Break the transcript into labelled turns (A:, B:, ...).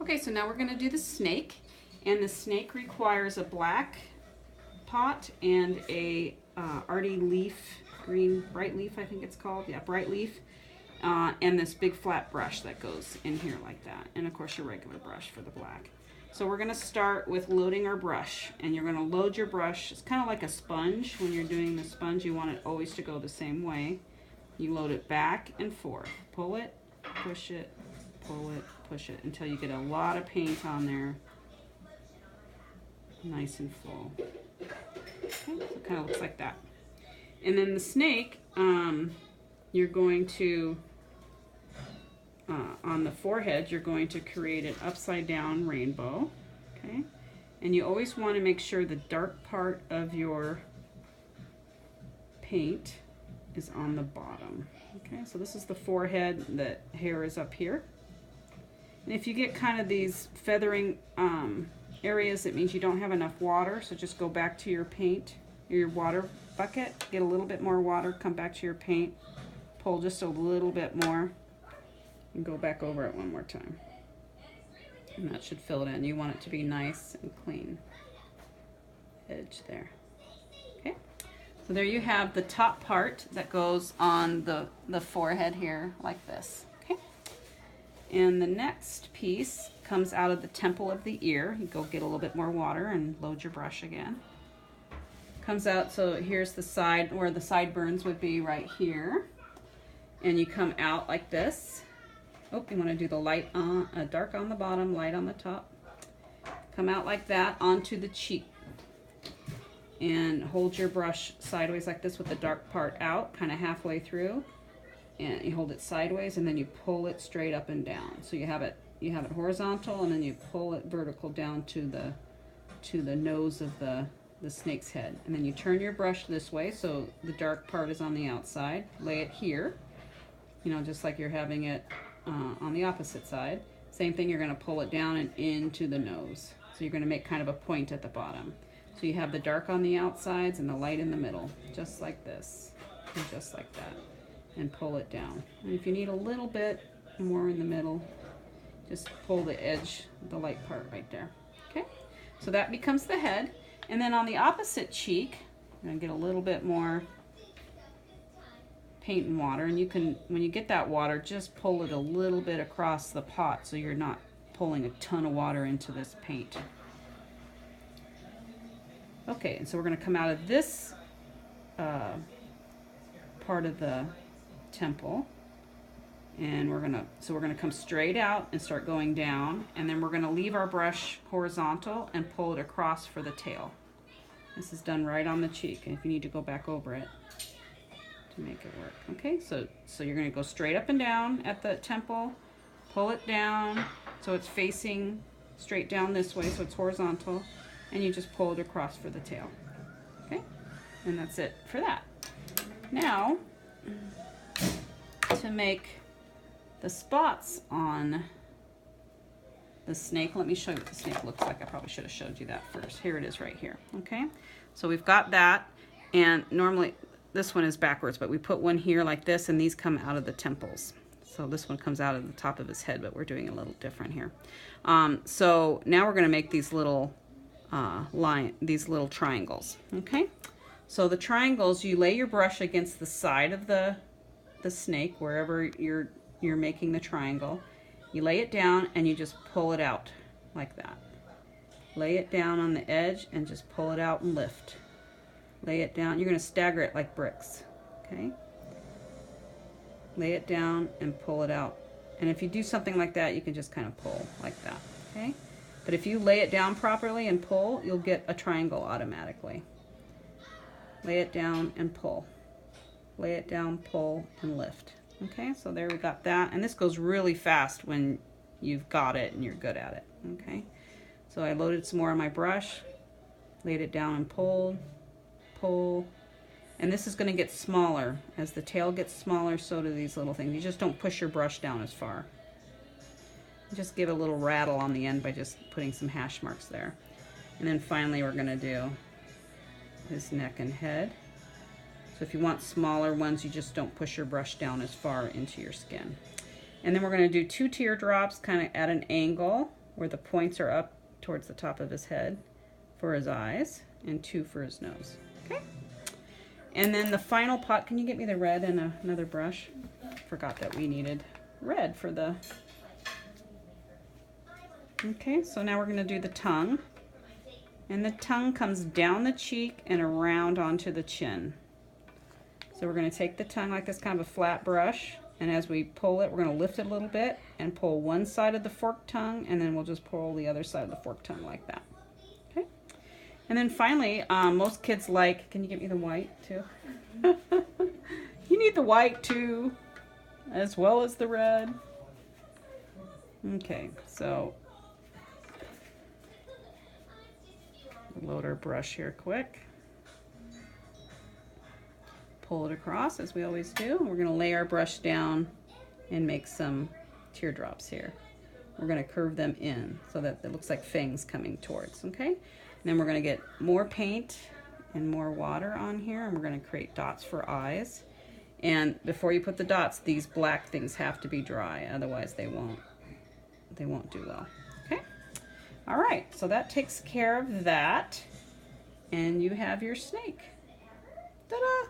A: Okay, so now we're going to do the snake, and the snake requires a black pot and a arty leaf, green bright leaf I think it's called, yeah, bright leaf, and this big flat brush that goes in here like that, and of course your regular brush for the black. So we're going to start with loading our brush, and you're going to load your brush. It's kind of like a sponge. When you're doing the sponge, you want it always to go the same way. You load it back and forth, pull it, push it, pull it, push it, until you get a lot of paint on there, nice and full. Okay, so it kind of looks like that. And then the snake, you're going to, on the forehead, you're going to create an upside down rainbow, okay? And you always want to make sure the dark part of your paint is on the bottom. Okay, so this is the forehead, the hair is up here. And if you get kind of these feathering areas, it means you don't have enough water, so just go back to your paint, your water bucket, get a little bit more water, come back to your paint, pull just a little bit more, and go back over it one more time. And that should fill it in. You want it to be nice and clean edge there. Okay, so there you have the top part that goes on the forehead here like this. Okay, and the next piece comes out of the temple of the ear. You go get a little bit more water and load your brush again. Comes out, so here's the side where the sideburns would be right here, and you come out like this. Oh, you want to do the light on, dark on the bottom, light on the top. Come out like that onto the cheek, and hold your brush sideways like this with the dark part out, kind of halfway through, and you hold it sideways, and then you pull it straight up and down. So you have it horizontal, and then you pull it vertical down to the nose of the snake's head, and then you turn your brush this way so the dark part is on the outside. Lay it here, you know, just like you're having it on the opposite side. Same thing, you're going to pull it down and into the nose. So you're going to make kind of a point at the bottom. So you have the dark on the outsides and the light in the middle, just like this, and just like that, and pull it down. And if you need a little bit more in the middle, just pull the edge, the light part right there. Okay, so that becomes the head. And then on the opposite cheek, I'm going to get a little bit more paint and water, and you can, when you get that water, just pull it a little bit across the pot so you're not pulling a ton of water into this paint. Okay, and so we're going to come out of this part of the temple, and we're going to come straight out and start going down, and then we're going to leave our brush horizontal and pull it across for the tail. This is done right on the cheek, and if you need to go back over it to make it work. Okay, so you're going to go straight up and down at the temple, pull it down so it's facing straight down this way, so it's horizontal, and you just pull it across for the tail. Okay, and that's it for that. Now, to make the spots on the snake, let me show you what the snake looks like. I probably should have showed you that first. Here it is right here. Okay, so we've got that, and normally this one is backwards, but we put one here like this, and these come out of the temples. So this one comes out of the top of his head, but we're doing a little different here. So now we're going to make these little these little triangles. Okay, so the triangles, you lay your brush against the side of the snake wherever you're making the triangle. You lay it down and you just pull it out like that. Lay it down on the edge and just pull it out and lift. Lay it down. You're going to stagger it like bricks. Okay? Lay it down and pull it out. And if you do something like that, you can just kind of pull like that. Okay? But if you lay it down properly and pull, you'll get a triangle automatically. Lay it down and pull. Lay it down, pull, and lift. Okay, so there we got that. And this goes really fast when you've got it and you're good at it. Okay, so I loaded some more on my brush, laid it down and pulled, pull. And this is going to get smaller. As the tail gets smaller, so do these little things. You just don't push your brush down as far. Just give a little rattle on the end by just putting some hash marks there. And then finally we're going to do his neck and head. So if you want smaller ones, you just don't push your brush down as far into your skin. And then we're going to do 2 teardrops kind of at an angle where the points are up towards the top of his head for his eyes, and 2 for his nose. Okay? And then the final pot, can you get me the red and another brush? Forgot that we needed red for the... Okay, so now we're going to do the tongue. And the tongue comes down the cheek and around onto the chin. So we're going to take the tongue like this, kind of a flat brush, and as we pull it, we're going to lift it a little bit and pull one side of the forked tongue, and then we'll just pull the other side of the forked tongue like that. Okay? And then finally, most kids like, can you get me the white too? You need the white too, as well as the red. Okay, so load our brush here quick. Pull it across as we always do. We're going to lay our brush down and make some teardrops here. We're going to curve them in so that it looks like fangs coming towards, okay? And then we're going to get more paint and more water on here, and we're going to create dots for eyes. And before you put the dots, these black things have to be dry, otherwise they won't do well. Okay? All right, so that takes care of that, and you have your snake. Ta-da!